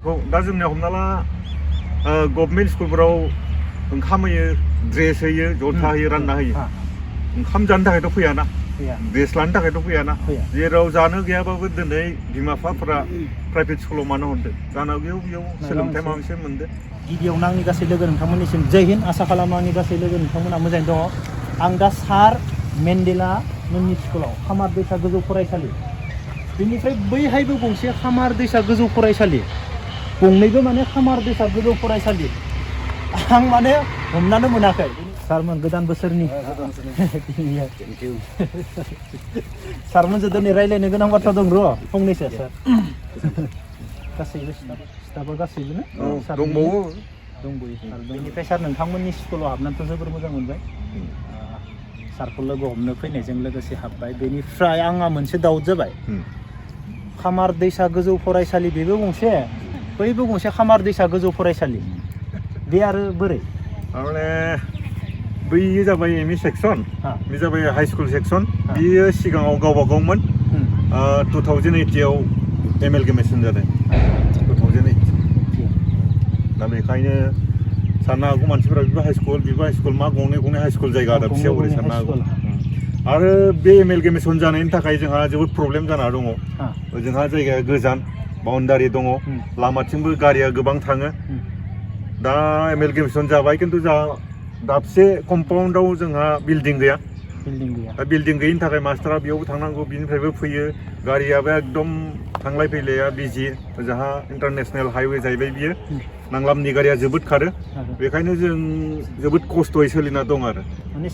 दा जोंनिया हमना ला गभर्नमेन्ट स्कुलफोराव ओंखाम होयो, ड्रेस होयो, जथा होयो, रानना होयो। ओंखाम जानो थाखायथ' फैयाना, ड्रेस लानो थाखायथ' फैयाना। जेराव जानो गैयाबाबो दिनै बिमा बिफाफोरा प्राइभेट स्कुलाव मानो हरदों? जानो बेयाव सोलोंथाइ माबा मोनसे मोनदों। गिबियावनो आंनि गासै लोगो नोंथांमोननिसिम जय हिन्द, आसा खालामो आंनि गासै लोगो नोंथांमोना मोजाङै दङ। आं दा सार मेन्डेला मोननि स्कुलाव खामार दैसा गोजौ फरायसालि, बेनिफ्राय बैहायबो गंसे खामार दैसा गोजौ फरायसालि, गंनैबो माने खामार दैसा गोजौ फरायसालि। आं माने हमनानो मोनाखै। सारमोन गोदान बोसोरनि सारमोनजों दिनै रायज्लायनो गोनां बाथ्रा दं र' फंनैसो सार। गासैबो स्टाफा गासैबो ना? दंबावो। बेनिफ्राय सार नोंथांमोननि स्कुलाव हाबनानैथ' जोबोर मोजां मोनबाय। सारखौ लोगो हमनो फैनायजों लोगोसे हाबबाय। बेनिफ्राय आंहा मोनसे दाउट जाबाय, खामार दैसा गोजौ फरायसालि बेबो गंसे, बैबो गंसे खामार दैसा गोजौ फरायसालि, बे आरो बोरै? माने बैयो जाबाय एम इ सेक्सन, बे जाबाय हाइ स्कुल सेक्सन। बियो सिगाङाव गावबा गावमोन। 2080आव एमेलगेमेसन जादों। 2008 दा बेखायनो साननो हागौ मानसिफोरा बेबो हाइ स्कुल मा गंनै हाइ स्कुल जायगा दाबसेयाव बोरै साननो हागौ। आरो बे एमेलगेमेसन जानायनि थाखाय जोंहा जोबोद प्रब्लेम जाना दङ। जोंहा जायगाया गोजान, बाउन्डारि दङ, लामाथिंबो गारिया गोबां थाङो। दा एमेलगेमेसन जाबाय, खिन्थु जोंहा दाबसे कम्पाउन्डआव जोंहा बिल्डिं गैया। दा बिल्डिं गैयिनि थाखाय मास्टारा बेयावबो थांनांगौ, बिनिफ्रायबो फैयो। गारियाबो एकदम थांलाय फैलाया बिजि। जोंहा इन्टारनेसनेल हाइवे जाहैबाय बियो, नांलामनि गारिया जोबोद खारो। बेखायनो जों जोबोद खस्थ'यै सोलिना दं आरो। माने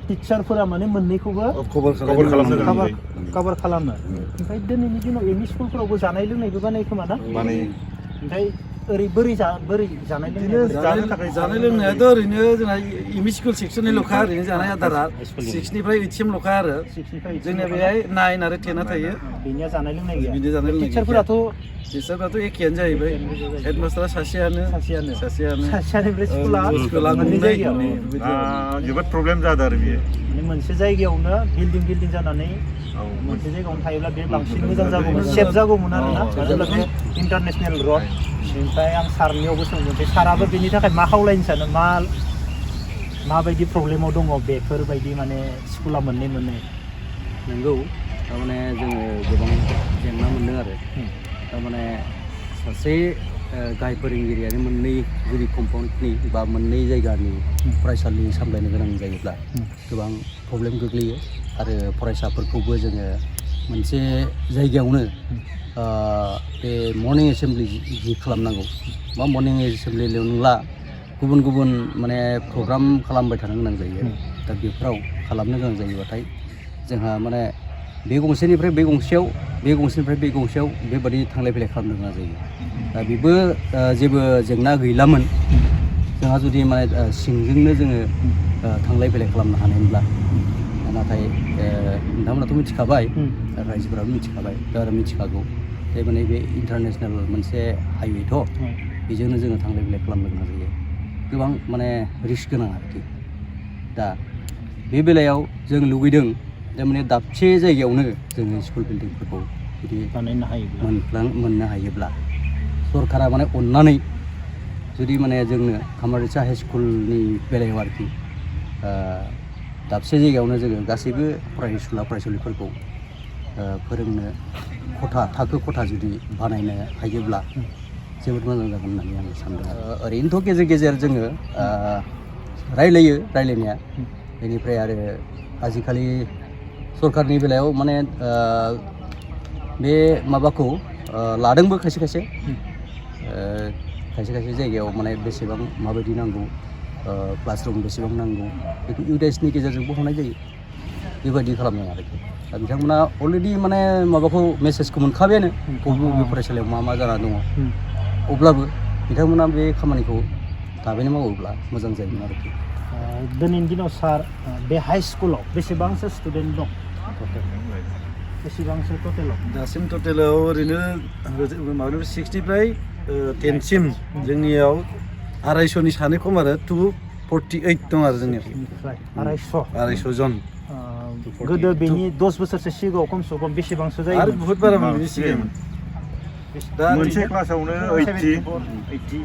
टिचारफोरा माने मोननैखौबो कभार खालामो। ओमफ्राय दिनैनि दिनाव एम इ स्कुलफोरावबो जानाय लोंनायबो बानायो खोमा ना? बानायो। ओमफ्राय बोरै जानाय लोंनायाथ' ओरैनो जोंहा एम इ स्कुल सेक्सननिल'खा, ओरैनो जानाय आदारा 6निफ्राय 8सिमल'खा आरो। जोंनिया बेहाय 9 आरो 10 थायो। बेनिया जानाय लोंनाय गैया। बिदि जानाय लोंनाय टिचारफोराथ' एखेयानो जाहैबाय। हेडमास्टारा सासेयानो। सासेयानिफ्राय स्कुला मोननै जायगायाव। जोबोद प्रब्लेम जादों आरो बियो। माने मोनसे जायगायावनो बिल्डिं जानानै मोनसे जायगायावनो थायोब्ला बे बांसिन मोजां जागौमोन, सेफ जागौमोन आरोना। जेब्ला बे इन्टारनेसनेल रड। ओमफ्राय आं सारनियावबो सोंनोसै, साराबो बेनि थाखाय मा खावलायनो सानो, माबायदि प्रब्लेमाव दङ बेफोरबायदि माने स्कुला मोननै नंगौ। थारमाने जोङो गोबां जेंना मोनदों आरो। थारमाने सासे गाहाय फोरोंगिरियानो मोननै जुदि कम्पाउन्डनि बा मोननै जायगानि फरायसालि सामलायनो गोनां जायोब्ला गोबां प्रब्लेम गोग्लैयो। आरो फरायसाफोरखौबो जोङो मोनसे जायगायावनो बे मर्निं एसेमब्लि जि खालामनांगौ, बा मर्निं एसेमब्लिल' नंला, गुबुन माने प्रग्राम खालामबाय थानो गोनां जायो। दा बेफोराव खालामनो गोनां जायोबाथाय जोंहा माने बे गंसेनिफ्राय बे गंसेयाव, बे गंसेनिफ्राय बे गंसेयाव बेबादि थांलाय फैलाय खालामनो गोनां जायो। दा बेबो जेबो जेंना गैलामोन जोंहा जुदि माने सिंजोंनो जोङो थांलाय फैलाय खालामनो हानायमोनब्ला। नाथाय नोंथांमोनाथ' मिथिखाबाय, रायजोफोराबो मिथिखाबाय, दा आरो मिथिखागौ जे माने बे इन्टारनेसनेल मोनसे हाइवेथ', बेजोंनो जोङो थांलाय फैलाय खालामनो गोनां जायो। गोबां माने रिस्क गोनां आरोखि। दा बे बेलायाव जों लुगैदों जे माने दाबसे जायगायावनो जोङो स्कुल बिल्डिंफोरखौ जुदि मोननो हायोब्ला, सरकारा माने अननानै जुदि माने जोंनो खामार दैसा हाइ स्कुलनि बेलायाव आरोखि दाबसे जायगायावनो जोङो गासैबो फरायसुलिफोरखौ फोरोंनो थाखो खथा जुदि बानायनो हायोब्ला जोबोद मोजां जागोन होननानै आं सानदों। ओरैनोथ' गेजेर जोङो रायलायनाया, बेनिफ्राय आरो आजिखालि सरकारनि बेलायाव माने बे माबाखौ लादोंबो खायसे जायगायाव माने बेसेबां माबायदि नांगौ, क्लासरुम बेसेबां नांगौ, बेखौ इउडाइसनि गेजेरजोंबो हरनाय जायो। बेबायदि खालामदों आरोखि। दा बिथांमोना अलरेडि माने माबाखौ मेसेजखौ मोनखाबायानो, बबे फरायसालियाव मा जाना दङ। अब्लाबो बिथांमोना बे खामानिखौ थाबैनो मावोब्ला मोजां जायोमोन आरोखि। दिनैनि दिनाव सार बे हाइ स्कुलाव बेसेबांसो स्टुडेन्ट दं? बेसेबांसो टटेलाव? दासिम टटेलाव ओरैनो 6निफ्राय 10सिम जोंनियाव 250नि सानै खम आरो 248 दं आरो जोंनियाव। 250 जन। गोदो बेनि 10 बोसोरसो सिगाङाव खमसे खम बेसेबांसो जायो? आरो बहुत बारामोन बेनि सिगांमोन। दा मोनसे क्लासावनो 80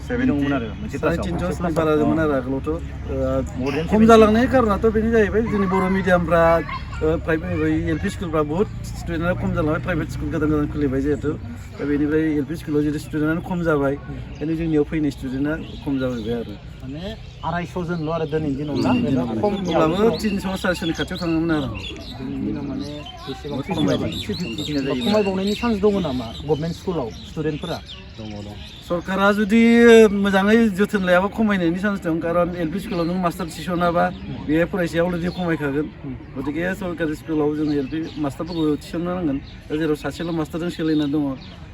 70 दंमोन आरो मोनसे साराय क्लासाव तिनस'नि बारा दंमोन आरो आगोलावथ' खम जालांनायनि कारनाथ' बेनो जाहैबाय जोंनि बर' मिडियामफ्रा प्राइभेट एल पि स्कुलफ्रा बहुत स्टुडेन्टआ खम जालांबाय प्राइभेट स्कुल गोदान गोदान खुलिबाय जिहेतु दा बेनिफ्राय एल पि स्कुलाव जुदि स्टुडेन्टआनो खम जाबाय ओंखायनो जोंनियाव फैनाय स्टुडेन्टआ खम जाबाय आरो माने 250 जनल' आरो दिनैनि दिनाव ना अब्लाबो 300 400नि खाथियाव थाङोमोन आरो दिनैनि दिनाव माने बेसेबां खमायबावनायनि चान्स दङ नामा गभर्नमेन्ट स्कुलाव स्टुडेन्टफोरा दङ सरकारा जुदि मोजाङै जोथोन लायाबा खमायनायनि चान्स दं कारन एल पि स्कुलाव नों मास्टार थिसनाबा बे फरायसाया अलरेडि खमायखागोन गतिके सरकारि स्कुलाव जों एल पि मास्टारफोरखौ थिसननो नांगोन दा जेराव सासेल' मास्टारजों सोलिना दङ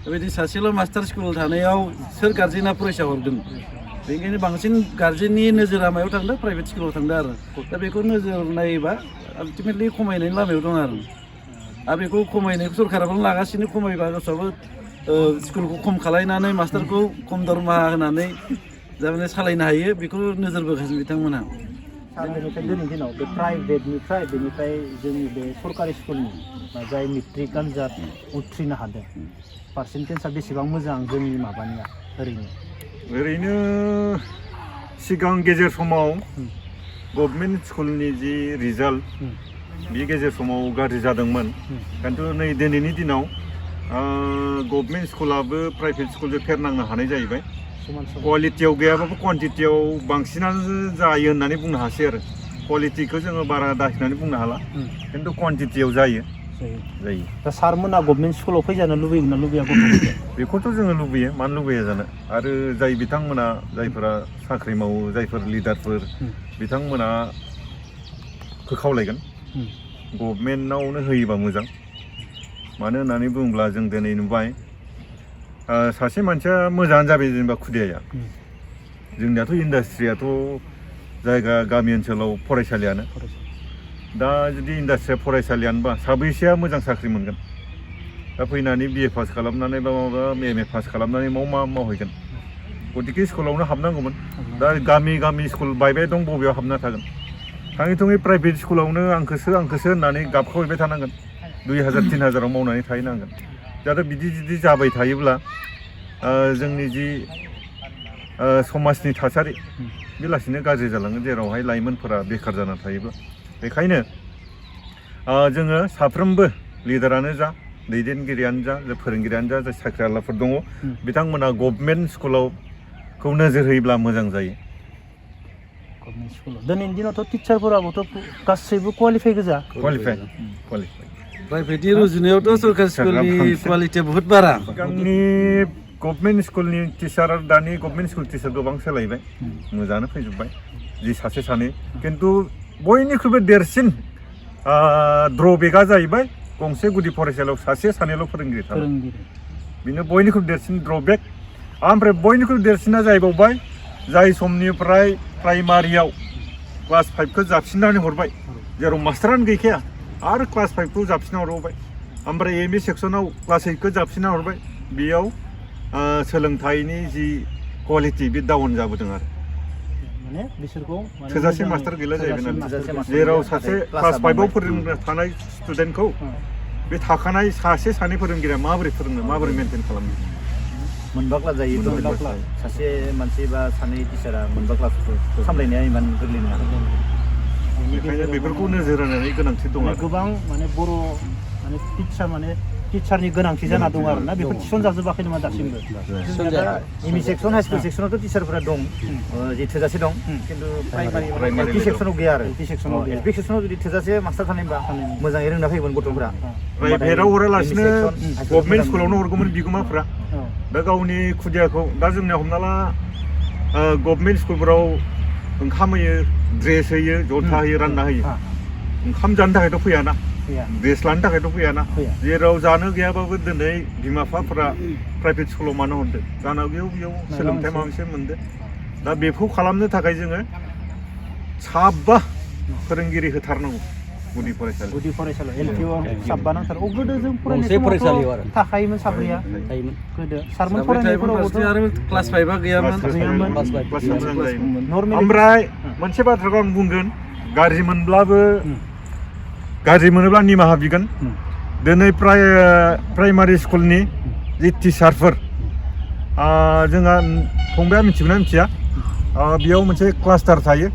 बेबायदि सासेल' मास्टार स्कुल थानायाव सोर गार्जेना फरायसा हरगोन बेनिखायनो बांसिन गार्जेननि नोजोरा मायाव थांदों प्राइभेट स्कुलाव थांदों आरो दा बेखौ नोजोर नायोबा आल्टिमेटलि खमायनायनि लामायाव दं आरो बेखौ खमायनायखौ सरकाराबो लागासिनो खमायबा गावस्राबो स्कुलखौ खम खालायनानै मास्टारखौ खम दरमाहा होनानै जामाने सालायनो हायो बेखौ नोजोर बोगासिनो बिथांमोना बेनिफ्राय दिनैनि दिनाव बे प्राइभेटनिफ्राय बेनिफ्राय जोंनि बे सरकारि स्कुलनि जाय मेट्रिक आनजाद उथ्रिनो हादों पार्सेन्टेजआ बेसेबां मोजां जोंनि माबानिया ओरैनो सिगां गेजेर समाव गभर्नमेन्ट स्कुलनि जि रिजाल्ट बे गेजेर समाव गाज्रि जादोंमोन खिन्थु नै दिनैनि दिनाव गभर्नमेन्ट स्कुलाबो प्राइभेट स्कुलजों फेर नांनो हानाय जाहैबाय क्वालिटियाव गैयाबाबो क्वान्टिटियाव बांसिनानो जायो होननानै बुंनो हासै आरो क्वालिटिखौ जोङो बारा दाखिनानै बुंनो हाला खिन्थु क्वान्टिटियाव जायो दा सारमोना गभर्नमेन्ट स्कुलाव फैजानो लुबैगोन ना लुबैया गथ'फोरखौ बेखौथ' जोङो लुबैयो मानो लुबैया जानो आरो जाय बिथांमोना जायफोरा साख्रि मावो जायफोर लिडारफोर बिथांमोना खावलायगोन गभर्नमेन्टआवनो होयोबा मोजां मानो होननानै बुङोब्ला जों दिनै नुबाय सासे मानसिया मोजाङानो जाबाय जेनेबा खुदियाया जोंनियाथ' इन्डास्ट्रियाथ' जायगा गामि ओनसोलाव फरायसालियानो दा जुदि इन्डास्ट्रिया फरायसालियानोबा साबैसेया मोजां साख्रि मोनगोन दा फैनानै बिए पास खालामनानै बा माबा एम ए पास खालामनानै मा मावहैगोन गतिके स्कुलावनो हाबनांगौमोन दा गामि गामि स्कुल बायबाय दं बबेयाव हाबना थागोन थाङै थुङै प्राइभेट स्कुलावनो आंखोसो होननानै गाबखावहैबाय थानांगोन 2000 3000 मावनानै थाहैनांगोन दा बिदि जुदि जाबाय थायोब्ला जोंनि जि समाजनि थासारि बे लासैनो गाज्रि जालाङो जेरावहाय लाइमोनफोरा बेखार जानानै थायोब्ला बेखायनो जोङो साफ्रोमबो लिडारानो जा दैदेनगिरियानो जा फोरोंगिरियानो जा जाय साख्रि आवलाफोर दङ बिथांमोना गभर्नमेन्ट स्कुलावखौ नोजोर होयोब्ला मोजां जायो गभर्नमेन्ट स्कुलाव दिनैनि दिनावथ' टिचारफोराबोथ' गासैबो क्वालिफाइ गोजा क्वालिफाइ प्राइभेटनि रुजुनायावथ' सरकारि स्कुलनि क्वालिटिया बहुत बारा सिगांनि गभर्नमेन्ट स्कुलनि टिचार आरो दानि गभर्नमेन्ट स्कुल टिचार गोबां सोलायबाय मोजाङानो फैजोब्बाय जि सासे सानै खिन्थु बयनिख्रुइबो देरसिन ड्रबेकआ जाहैबाय गंसे गुदि फरायसालियाव सासे सानैल' फोरोंगिरि थानाय बेनो बयनिख्रुइ देरसिन ड्रबेक ओमफ्राय बयनिख्रुइ देरसिना जाहैबावबाय जाय समनिफ्राय प्राइमारियाव क्लास 5खौ जाबसिननानै हरबाय जेराव मास्टारानो गैखाया आरो क्लास 5खौ जाबसिनना हरबावबाय ओमफ्राय एम इ सेक्सनाव क्लास 8खौ जाबसिनना हरबाय बेयाव सोलोंथाइनि जि क्वालिटि बे डाउन जाबोदों आरो थोजासे मास्टार गैला जाहैबाय जेराव सासे क्लास 5आव फोरोंनो थानाय स्टुडेन्टखौ बे थाखानाय सासे सानै फोरोंगिरिया माबोरै फोरोंनो माबोरै मेनटेन खालामनो मोनबा क्लास जायो सासे मानसि बा सानै टिचारा मोनबा क्लासखौ सामलायनाया इमान गोरलै नङा बेनिखायनो बेफोरखौ नोजोर होनानै गोनांथि दं आरो गोबां बर' टिचारनि गोनांथि जाना दं आरो ना बेफोर थिसनजाजोबाखै नामा दासिमबो M E section high school सेक्सनावथ' टिचारफोरा दं जि थोजासे दं खिन्थु प्राइमारि एल पि सेक्सनाव गैया आरो एल पि सेक्सनाव जुदि थोजासे मास्टार थानायबा मोजाङै रोंना फैगोन गथ'फोरा प्राइभेटआव हरालासिनो गभर्नमेन्ट स्कुलावनो हरगौमोन बिगोमाफोरा दा गावनि खुदियाखौ दा जोंनिया हमना ला गभर्नमेन्ट स्कुलफोराव ओंखाम होयो ड्रेस होयो जथा होयो रानना होयो ओंखाम जानो थाखायथ' फैयाना ड्रेस लानो थाखायथ' फैयाना जेराव जानो गैयाबाबो दिनै बिमा बिफाफोरा प्राइभेट स्कुलाव मानो हरदों जानांगौ बेयाव सोलोंथाइ माबा मोनसे मोनदों दा बेखौ खालामनो थाखाय जोङो साबा फोरोंगिरि होथारनांगौ गुदि फरायसालि एलपिआव साबा नांथारगौ गोदो जों फरायसालियाव थाखायोमोन साब्रैया गोदो सारमोन फरायनायफोरावबोथ' आरो क्लास 5आ गैयामोन ओमफ्राय मोनसे बाथ्राखौ आं बुंगोन गाज्रि मोनोब्ला निमाहा बिगोन दिनै प्राइमारि स्कुलनि जि टिचारफोर जोंहा फंबाया मिथिगोना मिथिया बेयाव मोनसे क्लास्टार थायो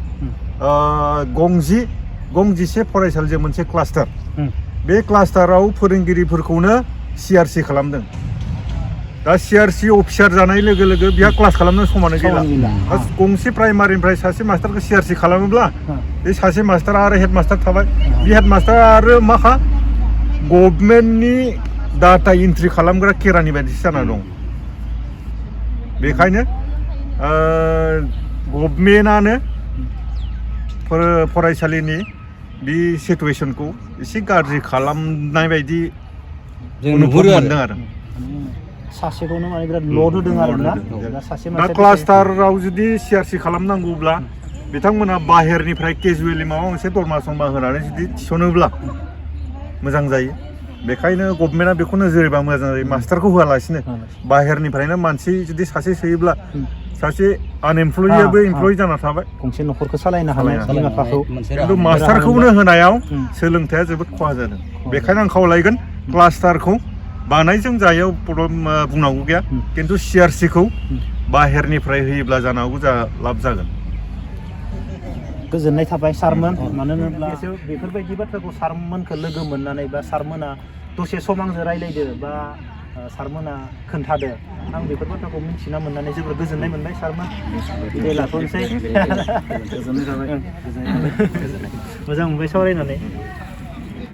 गंजिसे फरायसालिजों मोनसे क्लास्टार बे क्लास्टाराव फोरोंगिरिफोरखौनो CRC खालामदों दा CRC अफिसार जानाय लोगो लोगो बिहा क्लास खालामनो समानो गैला गंसे प्राइमारिनिफ्राय सासे मास्टारखौ CRC खालामोब्ला बे सासे मास्टार आरो हेडमास्टार थाबाय बे हेडमास्टार आरो माखा गभर्नमेन्टनि डाटा एन्ट्रि खालामग्रा केरानि बायदिसो जाना दं बेखायनो गभर्नमेन्टआनो फरायसालिनि बे सिटुएसनखौ एसे गाज्रि खालामनाय बायदि अनुभव मोनदों आरो सासेखौनो माने बिराद लड होदों आरोना दा क्लास्टाराव जुदि CRC खालामनांगौब्ला बिथांमोना बाहेरनिफ्राय केजुवेलि माबा मोनसे दरमा सरमा होनानै जुदि थिसनोब्ला मोजां जायो बेखायनो गभर्नमेन्टआ बेखौ नोजोर होबा मोजां जायो मास्टारखौ होआलासिनो बाहेरनिफ्रायनो मानसि जुदि सासे सोयोब्ला सासे आनएमप्लयियाबो एमप्लयि जाना थाबाय गंसे न'खरखौ सालायनो हानाय बिमा बिफाखौ खिन्थु मास्टारखौनो होनायाव सोलोंथाइया जोबोद खहा जादों बेखायनो आं खावलायगोन क्लास्टारखौ बानायजों जायाव बुंनांगौ गैया खिन्थु CRCखौ बाहेरनिफ्राय होयोब्ला जानांगौ लाब जागोन गोजोननाय थाबाय सारमोन मानो होनोब्ला बेफोरबायदि बाथ्राखौ सारमोनखौ लोगो मोननानै बा सारमोना दसे सम आंजों रायलायदो बा सारमोना खोन्थादो आं बेफोर बाथ्राखौ मिथिना मोननानै जोबोर गोजोननाय मोनबाय सारमोन दे लाथ'नोसै मोजां मोनबाय सावरायनानै